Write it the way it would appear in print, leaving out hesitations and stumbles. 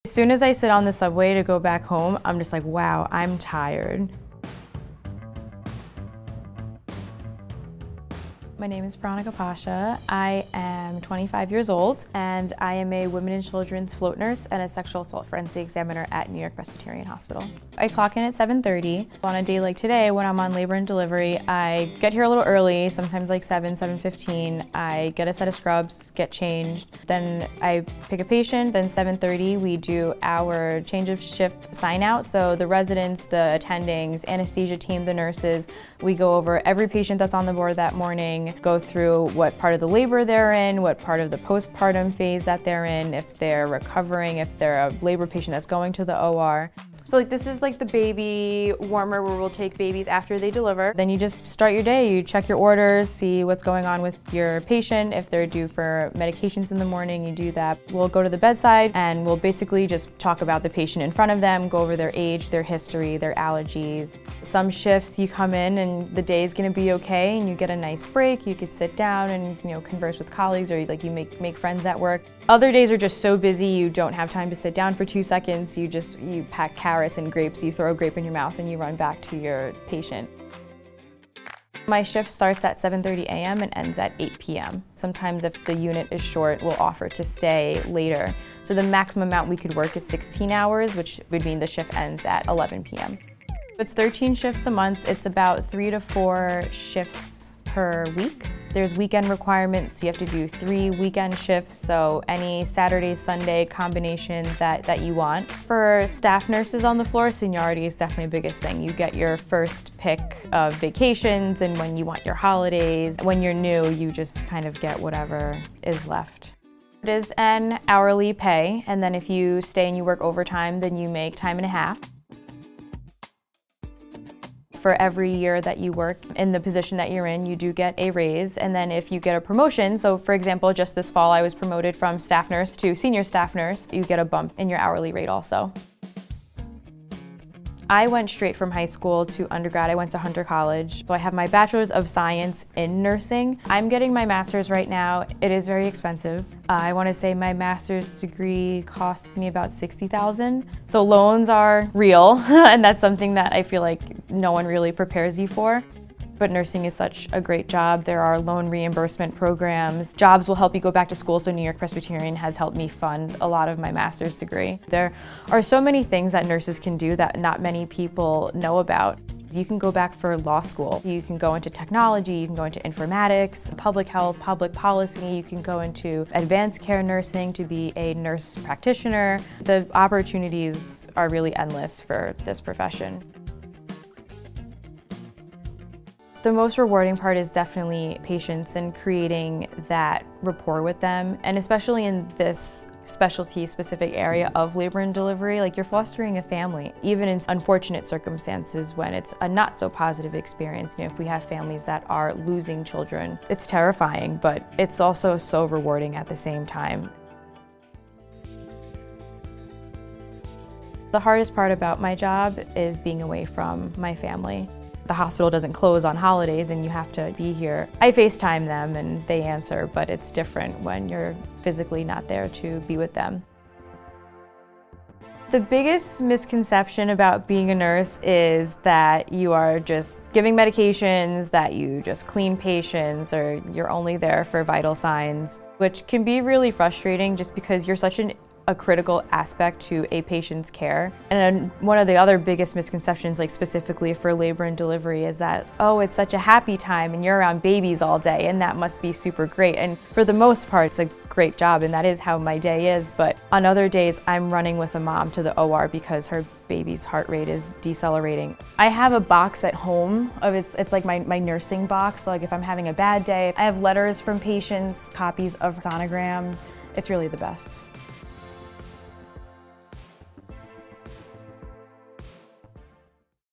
As soon as I sit on the subway to go back home, I'm just like, wow, I'm tired. My name is Veronica Pasha. I am 25 years old and I am a women and children's float nurse and a sexual assault forensic examiner at NewYork Presbyterian Hospital. I clock in at 7:30. On a day like today when I'm on labor and delivery, I get here a little early, sometimes like 7:15. I get a set of scrubs, get changed. Then I pick a patient, then 7:30 we do our change of shift sign out. So the residents, the attendings, anesthesia team, the nurses, we go over every patient that's on the board that morning, go through what part of the labor they're in, what part of the postpartum phase that they're in, if they're recovering, if they're a labor patient that's going to the OR. So like this is like the baby warmer where we'll take babies after they deliver. Then you just start your day, you check your orders, see what's going on with your patient. If they're due for medications in the morning, you do that. We'll go to the bedside and we'll basically just talk about the patient in front of them, go over their age, their history, their allergies. Some shifts you come in and the day is gonna be okay and you get a nice break. You could sit down and converse with colleagues, or like you make friends at work. Other days are just so busy you don't have time to sit down for 2 seconds. You pack carrots and grapes, you throw a grape in your mouth and you run back to your patient. My shift starts at 7:30 a.m. and ends at 8 p.m. Sometimes if the unit is short, we'll offer to stay later. So the maximum amount we could work is 16 hours, which would mean the shift ends at 11 p.m. It's 13 shifts a month. It's about 3 to 4 shifts per week. There's weekend requirements. You have to do 3 weekend shifts, so any Saturday, Sunday combination that you want. For staff nurses on the floor, seniority is definitely the biggest thing. You get your first pick of vacations and when you want your holidays. When you're new, you just kind of get whatever is left. It is an hourly pay, and then if you stay and you work overtime, then you make time and a half. For every year that you work in the position that you're in, you do get a raise. And then if you get a promotion, so for example, just this fall I was promoted from staff nurse to senior staff nurse, you get a bump in your hourly rate also. I went straight from high school to undergrad. I went to Hunter College. So I have my bachelor's of science in nursing. I'm getting my master's right now. It is very expensive. I want to say my master's degree costs me about $60,000. So loans are real, and that's something that I feel like no one really prepares you for. But nursing is such a great job. There are loan reimbursement programs. Jobs will help you go back to school, so NewYork Presbyterian has helped me fund a lot of my master's degree. There are so many things that nurses can do that not many people know about. You can go back for law school. You can go into technology, you can go into informatics, public health, public policy. You can go into advanced care nursing to be a nurse practitioner. The opportunities are really endless for this profession. The most rewarding part is definitely patients and creating that rapport with them, and especially in this specialty specific area of labor and delivery, like you're fostering a family. Even in unfortunate circumstances when it's a not so positive experience, if we have families that are losing children, it's terrifying, but it's also so rewarding at the same time. The hardest part about my job is being away from my family. The hospital doesn't close on holidays and you have to be here. I FaceTime them and they answer, but it's different when you're physically not there to be with them. The biggest misconception about being a nurse is that you are just giving medications, that you just clean patients, or you're only there for vital signs, which can be really frustrating just because you're such a critical aspect to a patient's care. And one of the other biggest misconceptions, like specifically for labor and delivery, is that, oh, it's such a happy time and you're around babies all day and that must be super great. And for the most part, it's a great job and that is how my day is. But on other days, I'm running with a mom to the OR because her baby's heart rate is decelerating. I have a box at home of it's like my nursing box. So like if I'm having a bad day, I have letters from patients, copies of sonograms. It's really the best.